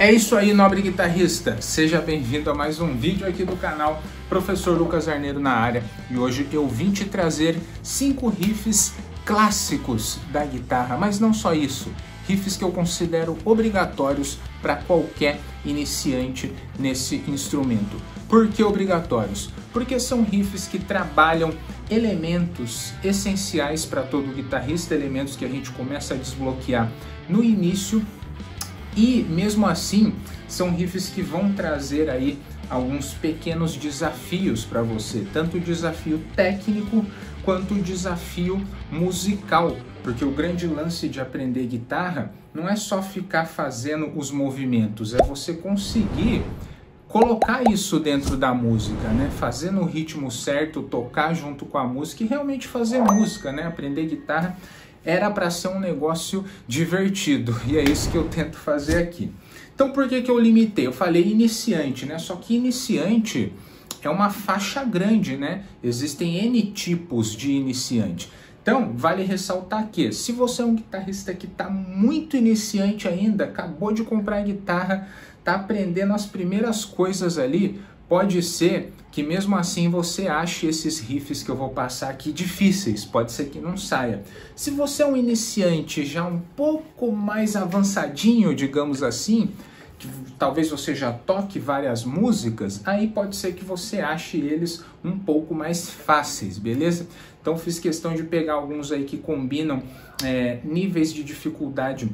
É isso aí, nobre guitarrista! Seja bem-vindo a mais um vídeo aqui do canal Professor Lucas Arneiro na área. E hoje eu vim te trazer 5 riffs clássicos da guitarra, mas não só isso, riffs que eu considero obrigatórios para qualquer iniciante nesse instrumento. Por que obrigatórios? Porque são riffs que trabalham elementos essenciais para todo guitarrista, elementos que a gente começa a desbloquear no início. E mesmo assim, são riffs que vão trazer aí alguns pequenos desafios para você, tanto o desafio técnico quanto o desafio musical, porque o grande lance de aprender guitarra não é só ficar fazendo os movimentos, é você conseguir colocar isso dentro da música, né? Fazer no ritmo certo, tocar junto com a música e realmente fazer música, né? Aprender guitarra era para ser um negócio divertido, e é isso que eu tento fazer aqui. Então por que eu limitei? Eu falei iniciante, né? Só que iniciante é uma faixa grande, né? Existem N tipos de iniciante. Então vale ressaltar que se você é um guitarrista que está muito iniciante ainda, acabou de comprar guitarra, está aprendendo as primeiras coisas ali, pode ser que mesmo assim você ache esses riffs que eu vou passar aqui difíceis, pode ser que não saia. Se você é um iniciante já um pouco mais avançadinho, digamos assim, que talvez você já toque várias músicas, aí pode ser que você ache eles um pouco mais fáceis, beleza? Então fiz questão de pegar alguns aí que combinam níveis de dificuldade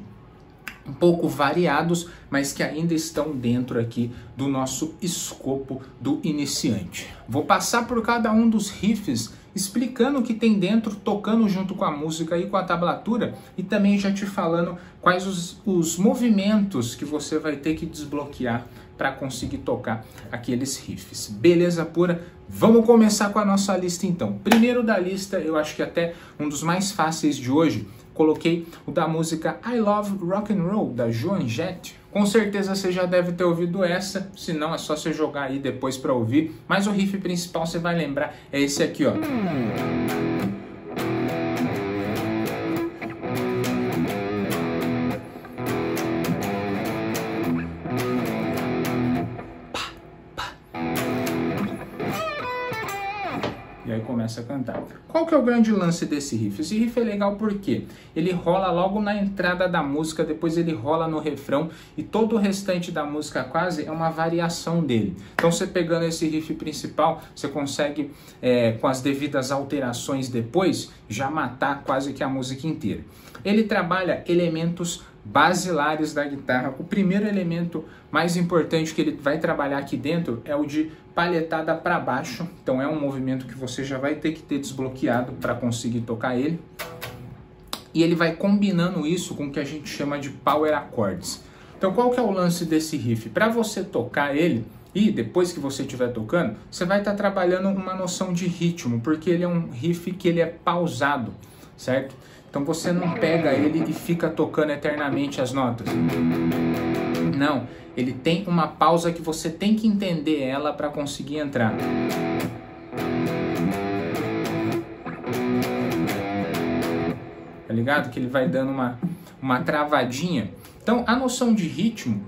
um pouco variados, mas que ainda estão dentro aqui do nosso escopo do iniciante. Vou passar por cada um dos riffs, explicando o que tem dentro, tocando junto com a música e com a tablatura, e também já te falando quais os movimentos que você vai ter que desbloquear para conseguir tocar aqueles riffs. Beleza pura? Vamos começar com a nossa lista então. Primeiro da lista, eu acho que até um dos mais fáceis de hoje, coloquei o da música I Love Rock and Roll, da Joan Jett. Com certeza você já deve ter ouvido essa, se não é só você jogar aí depois para ouvir, mas o riff principal você vai lembrar, é esse aqui, ó. E aí começa a cantar. Qual que é o grande lance desse riff? Esse riff é legal porque ele rola logo na entrada da música, depois ele rola no refrão e todo o restante da música quase é uma variação dele. Então você pegando esse riff principal, você consegue, com as devidas alterações depois, já matar quase que a música inteira. Ele trabalha elementos basilares da guitarra. O primeiro elemento mais importante que ele vai trabalhar aqui dentro é o de palhetada para baixo. Então é um movimento que você já vai ter que ter desbloqueado para conseguir tocar ele. E ele vai combinando isso com o que a gente chama de power chords. Então qual que é o lance desse riff? Para você tocar ele, e depois que você estiver tocando, você vai estar trabalhando uma noção de ritmo, porque ele é um riff que ele é pausado, certo? Então você não pega ele e fica tocando eternamente as notas. Não, ele tem uma pausa que você tem que entender ela para conseguir entrar. Tá ligado? Que ele vai dando uma travadinha. Então a noção de ritmo,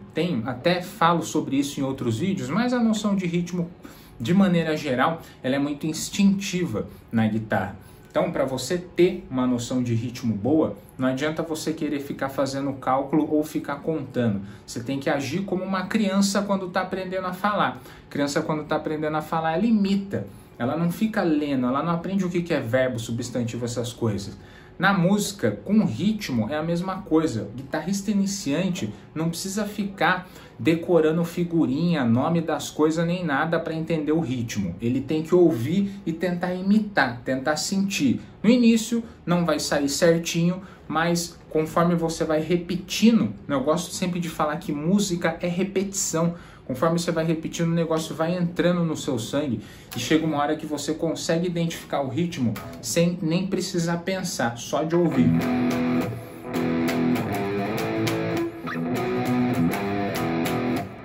até falo sobre isso em outros vídeos, mas a noção de ritmo, de maneira geral, ela é muito instintiva na guitarra. Então, para você ter uma noção de ritmo boa, não adianta você querer ficar fazendo cálculo ou ficar contando. Você tem que agir como uma criança quando está aprendendo a falar. Criança, quando está aprendendo a falar, ela imita. Ela não fica lendo, ela não aprende o que é verbo, substantivo, essas coisas. Na música, com ritmo, é a mesma coisa. O guitarrista iniciante não precisa ficar decorando figurinha, nome das coisas, nem nada para entender o ritmo. Ele tem que ouvir e tentar imitar, tentar sentir. No início não vai sair certinho, mas conforme você vai repetindo, eu gosto sempre de falar que música é repetição. Conforme você vai repetindo, o negócio vai entrando no seu sangue e chega uma hora que você consegue identificar o ritmo sem nem precisar pensar, só de ouvir.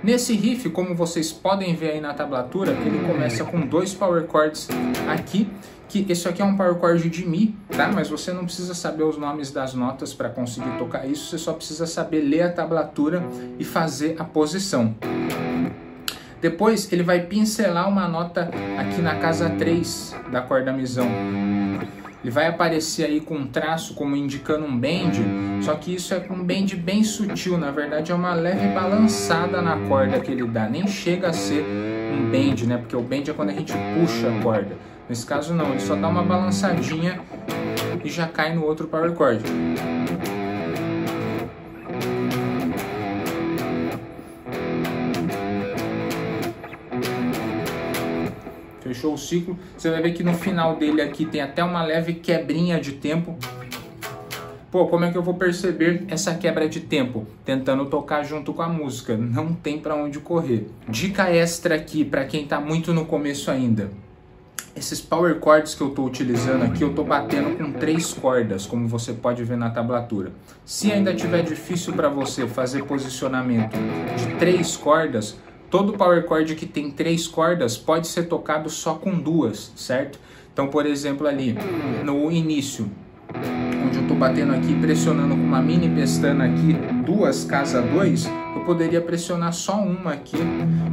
Nesse riff, como vocês podem ver aí na tablatura, ele começa com 2 power chords aqui, que esse aqui é um power chord de Mi, tá? Mas você não precisa saber os nomes das notas para conseguir tocar isso, você só precisa saber ler a tablatura e fazer a posição. Depois ele vai pincelar uma nota aqui na casa 3 da corda misão. Ele vai aparecer aí com um traço como indicando um bend, só que isso é um bend bem sutil, na verdade é uma leve balançada na corda que ele dá, nem chega a ser um bend, né? Porque o bend é quando a gente puxa a corda. Nesse caso não, ele só dá uma balançadinha e já cai no outro power chord. Fechou o ciclo, você vai ver que no final dele aqui tem até uma leve quebrinha de tempo. Pô, como é que eu vou perceber essa quebra de tempo? Tentando tocar junto com a música, não tem pra onde correr. Dica extra aqui pra quem tá muito no começo ainda. Esses power chords que eu tô utilizando aqui, eu tô batendo com 3 cordas, como você pode ver na tablatura. Se ainda tiver difícil pra você fazer posicionamento de 3 cordas, todo power chord que tem 3 cordas pode ser tocado só com 2, certo? Então, por exemplo, ali no início, onde eu estou batendo aqui, pressionando com uma mini pestana aqui, 2 casa 2, eu poderia pressionar só uma aqui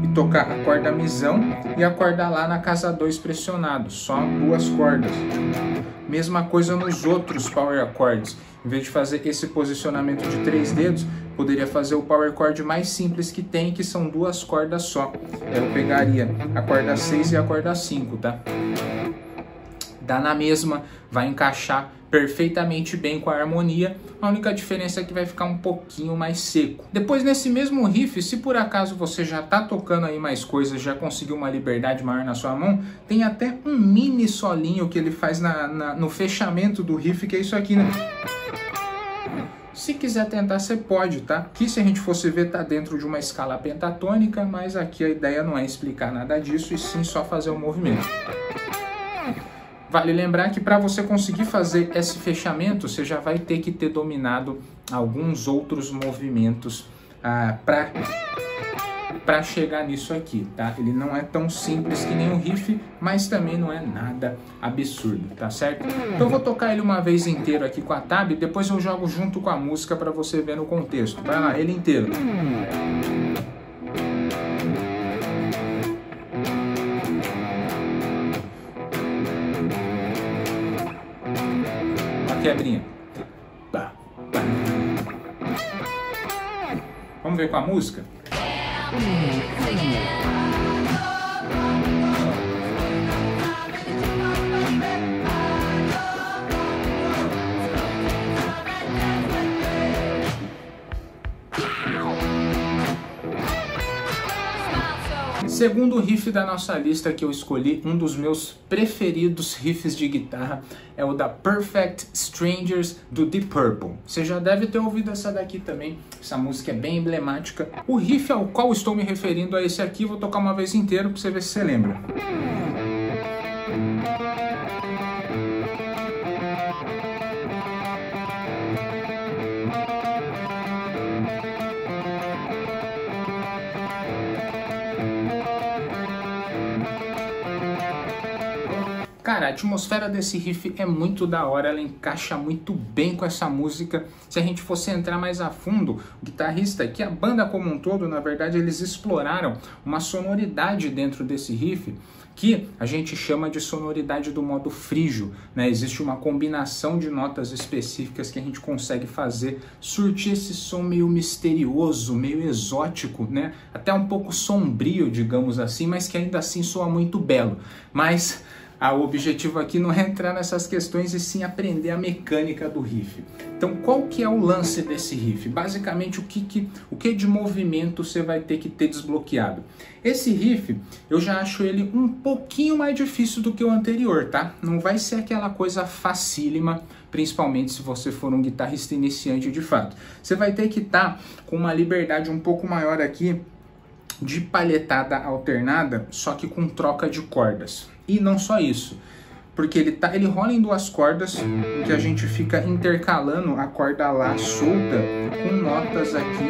e tocar a corda misão e a corda lá na casa 2 pressionado, só 2 cordas. Mesma coisa nos outros power chords. Em vez de fazer esse posicionamento de 3 dedos, poderia fazer o power chord mais simples que tem, que são 2 cordas só. Eu pegaria a corda 6 e a corda 5, tá? Dá na mesma, vai encaixar perfeitamente bem com a harmonia. A única diferença é que vai ficar um pouquinho mais seco. Depois, nesse mesmo riff, se por acaso você já tá tocando aí mais coisas, já conseguiu uma liberdade maior na sua mão, tem até um mini solinho que ele faz no fechamento do riff, que é isso aqui, né? Se quiser tentar, você pode, tá? Aqui, se a gente fosse ver, tá dentro de uma escala pentatônica, mas aqui a ideia não é explicar nada disso, e sim só fazer o movimento. Vale lembrar que para você conseguir fazer esse fechamento, você já vai ter que ter dominado alguns outros movimentos para chegar nisso aqui, tá? Ele não é tão simples que nem o riff, mas também não é nada absurdo, tá certo? Então eu vou tocar ele uma vez inteiro aqui com a tab, depois eu jogo junto com a música para você ver no contexto. Vai lá, ele inteiro. Quebrinha. Vamos ver com a música? Segundo riff da nossa lista que eu escolhi, um dos meus preferidos riffs de guitarra é o da Perfect Strangers do Deep Purple. Você já deve ter ouvido essa daqui também, essa música é bem emblemática. O riff ao qual estou me referindo é esse aqui, vou tocar uma vez inteiro para você ver se você lembra. Cara, a atmosfera desse riff é muito da hora, ela encaixa muito bem com essa música. Se a gente fosse entrar mais a fundo, o guitarrista aqui, a banda como um todo, na verdade, eles exploraram uma sonoridade dentro desse riff que a gente chama de sonoridade do modo frígio, né? Existe uma combinação de notas específicas que a gente consegue fazer surtir esse som meio misterioso, meio exótico, né? Até um pouco sombrio, digamos assim, mas que ainda assim soa muito belo. Mas o objetivo aqui não é entrar nessas questões e sim aprender a mecânica do riff. Então, qual que é o lance desse riff? Basicamente, o que de movimento você vai ter que ter desbloqueado? Esse riff, eu já acho ele um pouquinho mais difícil do que o anterior, tá? Não vai ser aquela coisa facílima, principalmente se você for um guitarrista iniciante de fato. Você vai ter que estar com uma liberdade um pouco maior aqui de palhetada alternada, só que com troca de cordas. E não só isso, porque ele rola em 2 cordas, em que a gente fica intercalando a corda Lá solta com notas aqui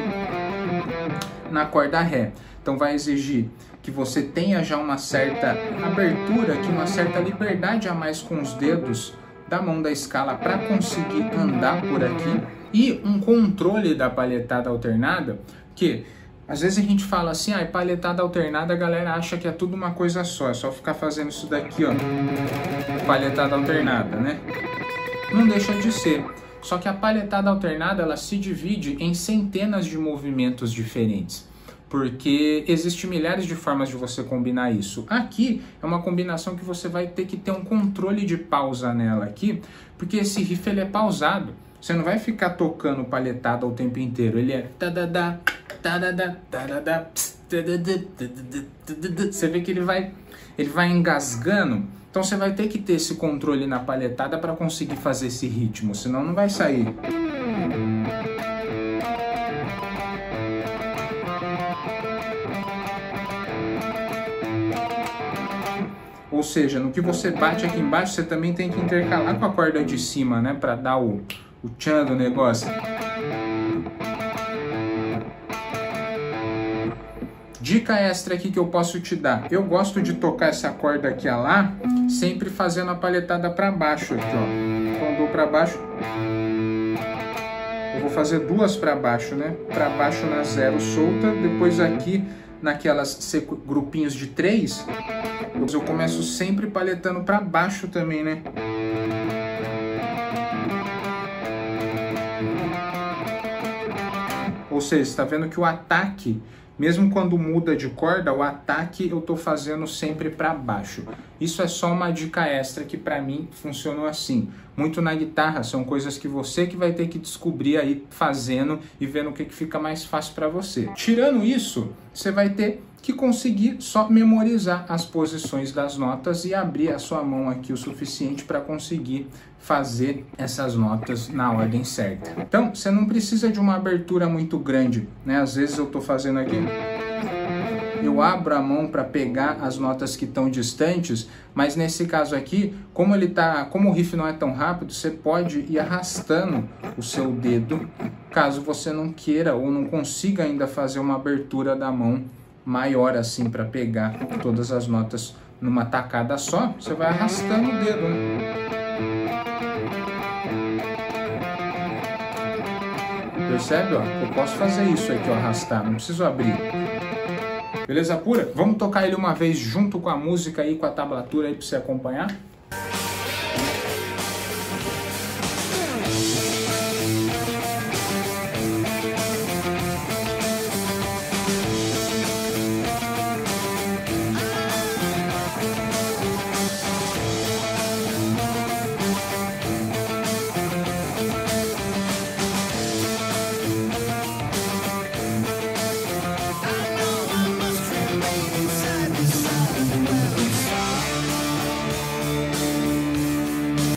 na corda Ré. Então vai exigir que você tenha já uma certa abertura, que uma certa liberdade a mais com os dedos da mão da escala para conseguir andar por aqui, e um controle da palhetada alternada, que às vezes a gente fala assim, palhetada alternada, a galera acha que é tudo uma coisa só, é só ficar fazendo isso daqui, ó, palhetada alternada, né? Não deixa de ser. Só que a palhetada alternada, ela se divide em centenas de movimentos diferentes, porque existem milhares de formas de você combinar isso. Aqui é uma combinação que você vai ter que ter um controle de pausa nela aqui, porque esse riff ele é pausado. Você não vai ficar tocando palhetada o tempo inteiro. Ele é tadadá, tadadá, tadadá, você vê que ele vai engasgando. Então você vai ter que ter esse controle na palhetada para conseguir fazer esse ritmo, senão não vai sair. Ou seja, no que você bate aqui embaixo, você também tem que intercalar com a corda de cima, né? Para dar o tchan do negócio. Dica extra aqui que eu posso te dar. Eu gosto de tocar essa corda aqui a lá, sempre fazendo a palhetada para baixo aqui, ó. Então eu dou para baixo. Eu vou fazer duas para baixo, né? Para baixo na 0 solta, depois aqui naquelas grupinhos de 3, eu começo sempre palhetando para baixo também, né? Ou seja, você está vendo que o ataque, mesmo quando muda de corda, o ataque eu tô fazendo sempre para baixo. Isso é só uma dica extra que para mim funcionou assim. Muito na guitarra, são coisas que você que vai ter que descobrir aí fazendo e vendo o que fica mais fácil para você. Tirando isso, você vai ter que conseguir só memorizar as posições das notas e abrir a sua mão aqui o suficiente para conseguir fazer essas notas na ordem certa. Então, você não precisa de uma abertura muito grande, né? Às vezes eu tô fazendo aqui, eu abro a mão para pegar as notas que estão distantes, mas nesse caso aqui, como o riff não é tão rápido, você pode ir arrastando o seu dedo, caso você não queira ou não consiga ainda fazer uma abertura da mão maior assim para pegar todas as notas numa tacada só, você vai arrastando o dedo, né? Percebe, ó? Eu posso fazer isso aqui, ó, arrastar, não preciso abrir. Beleza pura? Vamos tocar ele uma vez junto com a música aí, com a tablatura aí pra você acompanhar?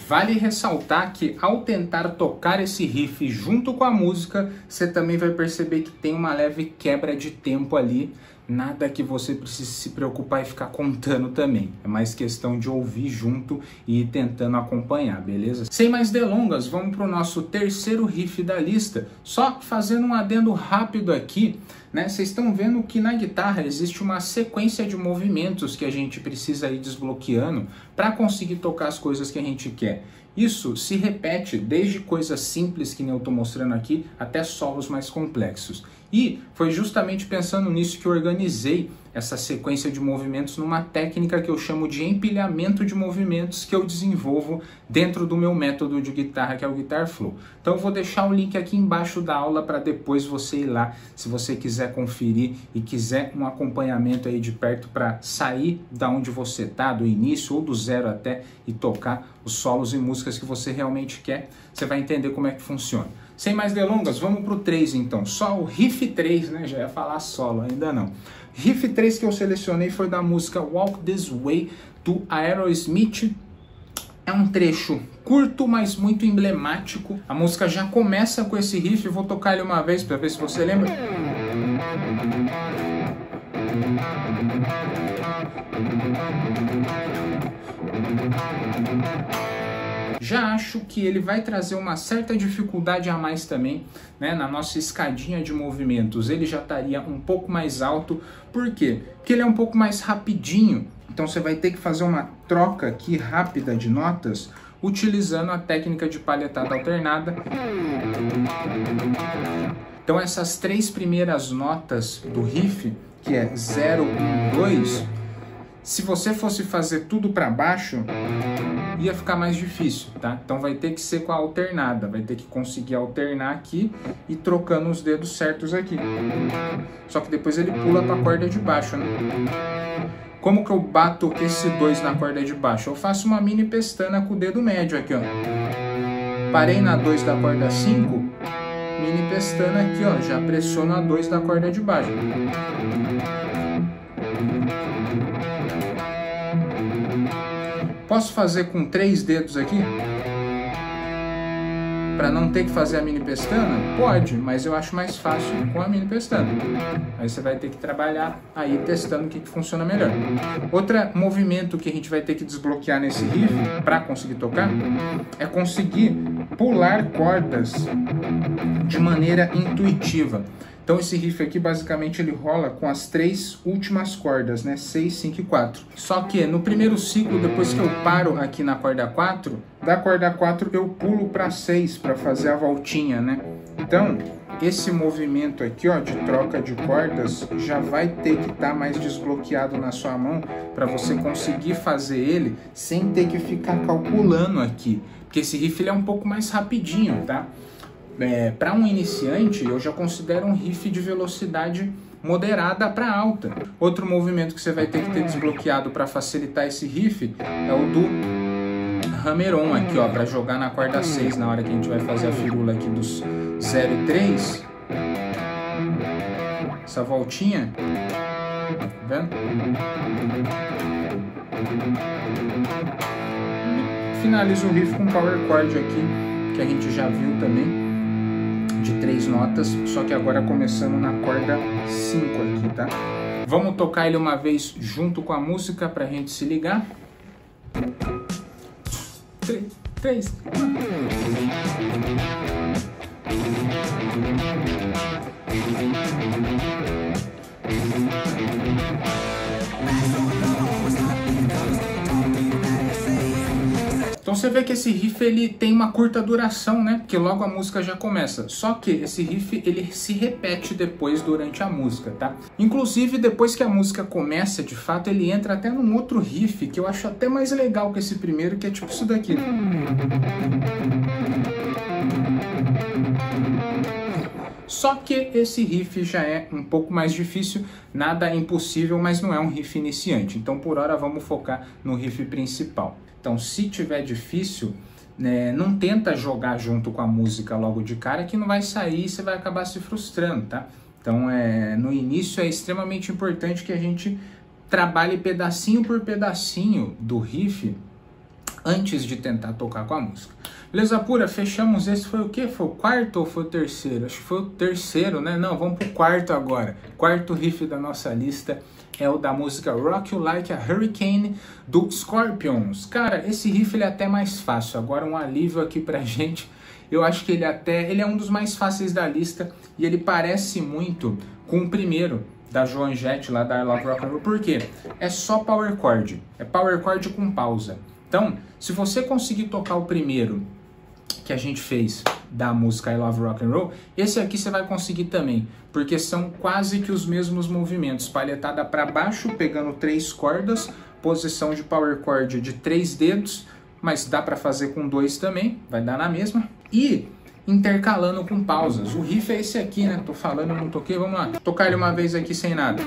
Vale ressaltar que ao tentar tocar esse riff junto com a música, você também vai perceber que tem uma leve quebra de tempo ali. Nada que você precise se preocupar e ficar contando também. É mais questão de ouvir junto e ir tentando acompanhar, beleza? Sem mais delongas, vamos para o nosso terceiro riff da lista. Só fazendo um adendo rápido aqui, né? Vocês estão vendo que na guitarra existe uma sequência de movimentos que a gente precisa ir desbloqueando para conseguir tocar as coisas que a gente quer. Isso se repete desde coisas simples, que nem eu estou mostrando aqui, até solos mais complexos. E foi justamente pensando nisso que eu organizei essa sequência de movimentos numa técnica que eu chamo de empilhamento de movimentos, que eu desenvolvo dentro do meu método de guitarra, que é o Guitar Flow. Então eu vou deixar o link aqui embaixo da aula para depois você ir lá, se você quiser conferir e quiser um acompanhamento aí de perto para sair da onde você tá, do início ou do zero até, e tocar os solos e músicas que você realmente quer. Você vai entender como é que funciona. Sem mais delongas, vamos pro 3 então. Só o riff 3, né? Já ia falar solo, ainda não. Riff 3 que eu selecionei foi da música Walk This Way, do Aerosmith. É um trecho curto, mas muito emblemático. A música já começa com esse riff, eu vou tocar ele uma vez para ver se você lembra. Já acho que ele vai trazer uma certa dificuldade a mais também, né? Na nossa escadinha de movimentos ele já estaria um pouco mais alto. Por quê? Porque ele é um pouco mais rapidinho, então você vai ter que fazer uma troca aqui rápida de notas utilizando a técnica de palhetada alternada. Então essas três primeiras notas do riff, que é 0, 1, 2, se você fosse fazer tudo para baixo, ia ficar mais difícil, tá? Então vai ter que ser com a alternada, vai ter que conseguir alternar aqui e trocando os dedos certos aqui. Só que depois ele pula para a corda de baixo, né? Como que eu bato esse 2 na corda de baixo? Eu faço uma mini pestana com o dedo médio aqui, ó. Parei na 2 da corda 5, mini pestana aqui, ó, já pressiono a 2 da corda de baixo. Posso fazer com 3 dedos aqui? Para não ter que fazer a mini pestana? Pode, mas eu acho mais fácil com a mini pestana. Aí você vai ter que trabalhar aí testando o que funciona melhor. Outro movimento que a gente vai ter que desbloquear nesse riff para conseguir tocar é conseguir pular cordas de maneira intuitiva. Então esse riff aqui basicamente ele rola com as 3 últimas cordas, né? 6, 5 e 4. Só que no primeiro ciclo, depois que eu paro aqui na corda 4, da corda 4 eu pulo para 6 para fazer a voltinha, né? Então esse movimento aqui, ó, de troca de cordas já vai ter que estar mais desbloqueado na sua mão para você conseguir fazer ele sem ter que ficar calculando aqui. Porque esse riff ele é um pouco mais rapidinho, tá? Para um iniciante, eu já considero um riff de velocidade moderada para alta. Outro movimento que você vai ter que ter desbloqueado para facilitar esse riff é o do hammer-on aqui, ó, para jogar na corda 6 na hora que a gente vai fazer a firula aqui dos 0 e 3. Essa voltinha, tá vendo? Finalizo o riff com power chord aqui, que a gente já viu também, de 3 notas, só que agora começando na corda 5 aqui, tá? Vamos tocar ele uma vez junto com a música pra gente se ligar. 3. Então você vê que esse riff ele tem uma curta duração, né? Porque logo a música já começa. Só que esse riff ele se repete depois durante a música, tá? Inclusive depois que a música começa, de fato, ele entra até num outro riff que eu acho até mais legal que esse primeiro, que é tipo isso daqui. Só que esse riff já é um pouco mais difícil, nada impossível, mas não é um riff iniciante. Então por hora vamos focar no riff principal. Então se tiver difícil, né, não tenta jogar junto com a música logo de cara, que não vai sair e você vai acabar se frustrando, tá? Então no início é extremamente importante que a gente trabalhe pedacinho por pedacinho do riff antes de tentar tocar com a música. Beleza pura? Fechamos. Esse foi o quê? Foi o quarto ou foi o terceiro? Acho que foi o terceiro, né? Não, vamos pro quarto agora. Quarto riff da nossa lista é o da música Rock You Like a Hurricane, do Scorpions. Cara, esse riff ele é até mais fácil. Agora um alívio aqui pra gente. Eu acho que ele é um dos mais fáceis da lista e ele parece muito com o primeiro da Joan Jett lá da I Love Rock and Roll. Por quê? É só power chord. É power chord com pausa. Então, se você conseguir tocar o primeiro que a gente fez da música I Love Rock and Roll, esse aqui você vai conseguir também, porque são quase que os mesmos movimentos. Palhetada para baixo, pegando 3 cordas, posição de power chord de 3 dedos, mas dá para fazer com 2 também, vai dar na mesma. E intercalando com pausas. O riff é esse aqui, né? Tô falando, não toquei, vamos lá. Tocar ele uma vez aqui sem nada.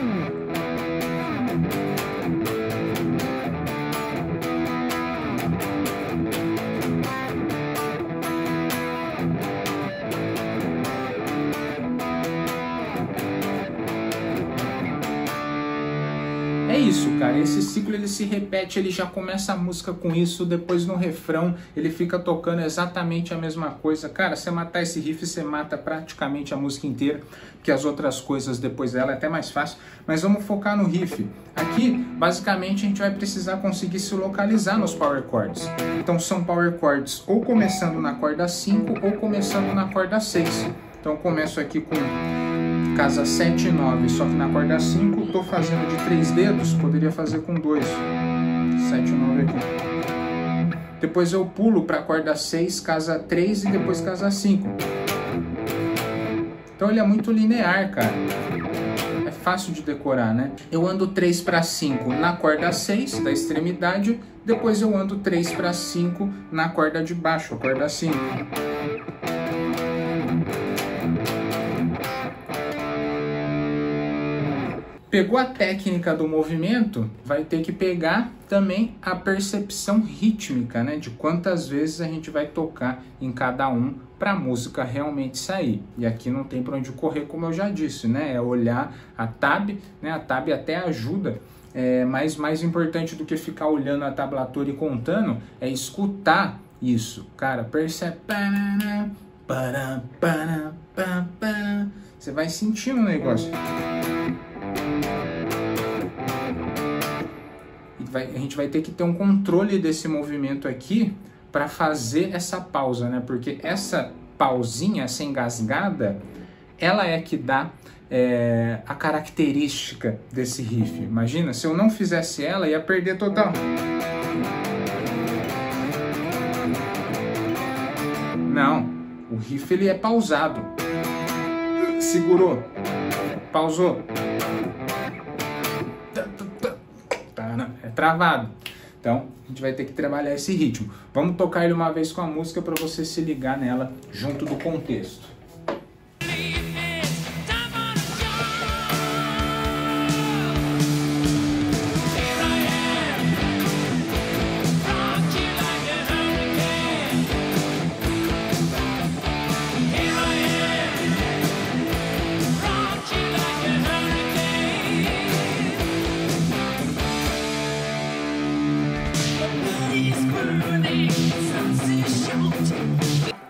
É isso, cara, esse ciclo ele se repete, ele já começa a música com isso, depois no refrão ele fica tocando exatamente a mesma coisa. Cara, você matar esse riff, você mata praticamente a música inteira, porque as outras coisas depois dela é até mais fácil, mas vamos focar no riff. Aqui, basicamente, a gente vai precisar conseguir se localizar nos power chords. Então são power chords ou começando na corda 5 ou começando na corda 6. Então eu começo aqui com casa 7 e 9, só que na corda 5 estou fazendo de 3 dedos, poderia fazer com 2. 7 e 9 aqui. Depois eu pulo para a corda 6, casa 3 e depois casa 5. Então ele é muito linear, cara. É fácil de decorar, né? Eu ando 3 para 5 na corda 6, da extremidade, depois eu ando 3 para 5 na corda de baixo, a corda 5. Pegou a técnica do movimento, vai ter que pegar também a percepção rítmica, né? De quantas vezes a gente vai tocar em cada um para a música realmente sair. E aqui não tem para onde correr, como eu já disse, né? É olhar a tab, né? A tab até ajuda, mas mais importante do que ficar olhando a tablatura e contando é escutar isso. Cara, percebe? Você vai sentindo o negócio. A gente vai ter que ter um controle desse movimento aqui para fazer essa pausa, né? Porque essa pausinha, essa engasgada, ela é que dá a característica desse riff. Imagina, se eu não fizesse ela, ia perder total. Não, o riff ele é pausado. Segurou, pausou. É travado. Então, a gente vai ter que trabalhar esse ritmo. Vamos tocar ele uma vez com a música para você se ligar nela junto do contexto.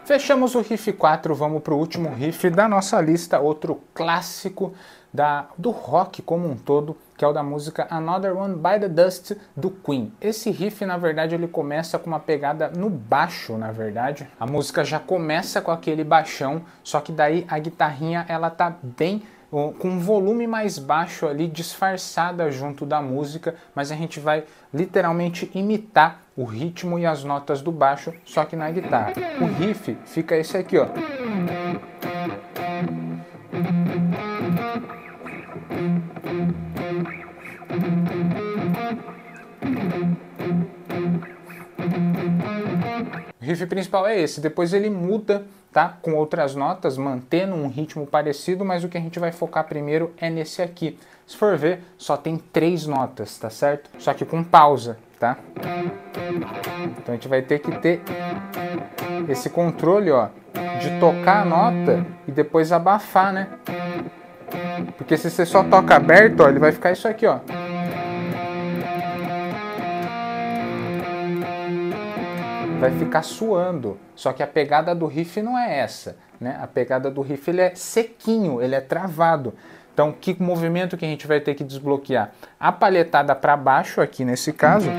Fechamos o riff 4, vamos para o último riff da nossa lista, outro clássico do rock como um todo, que é o da música Another One Bite the Dust, do Queen. Esse riff, na verdade, ele começa com uma pegada no baixo, na verdade. A música já começa com aquele baixão, só que daí a guitarrinha, ela tá bem com um volume mais baixo ali, disfarçada junto da música, mas a gente vai literalmente imitar o ritmo e as notas do baixo, só que na guitarra. O riff fica esse aqui, ó. O riff principal é esse, depois ele muda, tá? Com outras notas, mantendo um ritmo parecido, mas o que a gente vai focar primeiro é nesse aqui. Se for ver, só tem 3 notas, tá certo? Só que com pausa, tá? Então a gente vai ter que ter esse controle, ó, de tocar a nota e depois abafar, né? Porque se você só toca aberto, ó, ele vai ficar isso aqui, ó. Vai ficar suando, só que a pegada do riff não é essa, né? A pegada do riff ele é sequinho, ele é travado. Então, que movimento que a gente vai ter que desbloquear? A palhetada para baixo aqui nesse caso,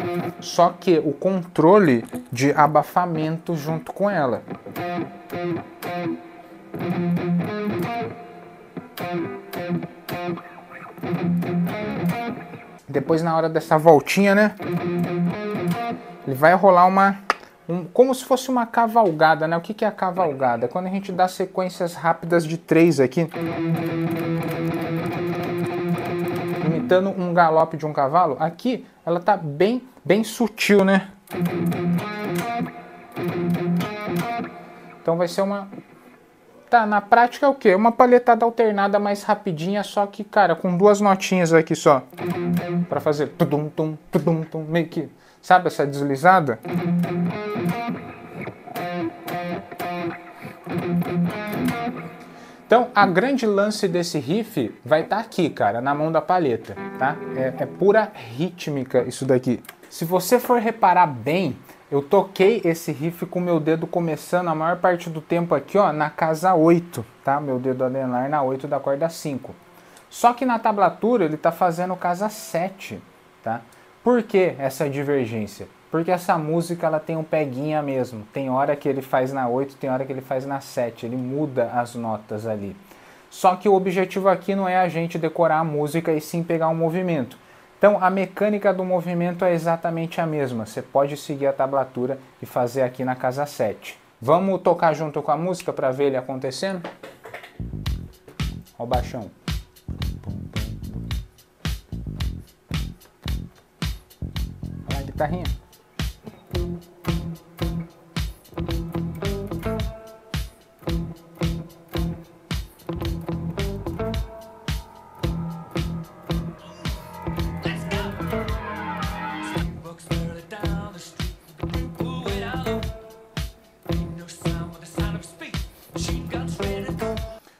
só que o controle de abafamento junto com ela. Depois, na hora dessa voltinha, né? Ele vai rolar como se fosse uma cavalgada, né? O que é a cavalgada? Quando a gente dá sequências rápidas de 3 aqui, imitando um galope de um cavalo. Aqui ela tá bem sutil, né? Então vai ser na prática é o quê? Uma palhetada alternada mais rapidinha, só que, cara, com 2 notinhas aqui só. Pra fazer tudum, tum, tudum, tum, meio que... Sabe essa deslizada? Então, a grande lance desse riff vai estar aqui, cara, na mão da palheta, tá? É pura rítmica isso daqui. Se você for reparar bem, eu toquei esse riff com o meu dedo começando a maior parte do tempo aqui, ó, na casa 8, tá? Meu dedo anelar na 8 da corda 5. Só que na tablatura ele tá fazendo casa 7, tá? Por que essa divergência? Porque essa música ela tem um peguinha mesmo. Tem hora que ele faz na 8, tem hora que ele faz na 7. Ele muda as notas ali. Só que o objetivo aqui não é a gente decorar a música e sim pegar um movimento. Então a mecânica do movimento é exatamente a mesma. Você pode seguir a tablatura e fazer aqui na casa 7. Vamos tocar junto com a música para ver ele acontecendo? Ó o baixão. Olha a guitarrinha.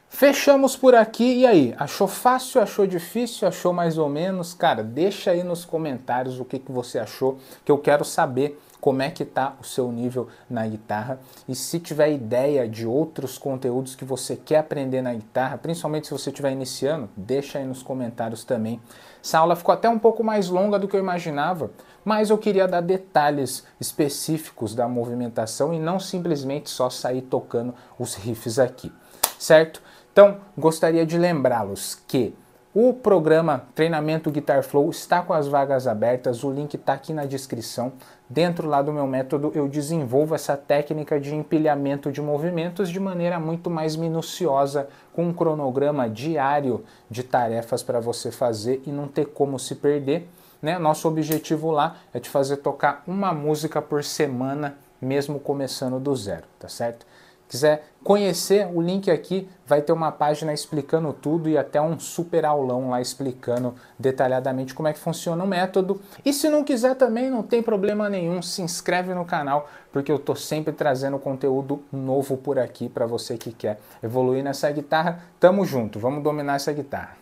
Fechamos por aqui, e aí? Achou fácil, achou difícil, achou mais ou menos? Cara, deixa aí nos comentários o que você achou, que eu quero saber como é que tá o seu nível na guitarra. E se tiver ideia de outros conteúdos que você quer aprender na guitarra, principalmente se você estiver iniciando, deixa aí nos comentários também. Essa aula ficou até um pouco mais longa do que eu imaginava, mas eu queria dar detalhes específicos da movimentação e não simplesmente só sair tocando os riffs aqui, certo? Então, gostaria de lembrá-los que o programa Treinamento Guitar Flow está com as vagas abertas, o link está aqui na descrição. Dentro lá do meu método eu desenvolvo essa técnica de empilhamento de movimentos de maneira muito mais minuciosa, com um cronograma diário de tarefas para você fazer e não ter como se perder, né? Nosso objetivo lá é te fazer tocar uma música por semana, mesmo começando do zero, tá certo? Quiser conhecer, o link aqui vai ter uma página explicando tudo e até um super aulão lá explicando detalhadamente como é que funciona o método. E se não quiser também, não tem problema nenhum, se inscreve no canal, porque eu tô sempre trazendo conteúdo novo por aqui para você que quer evoluir nessa guitarra. Tamo junto, vamos dominar essa guitarra.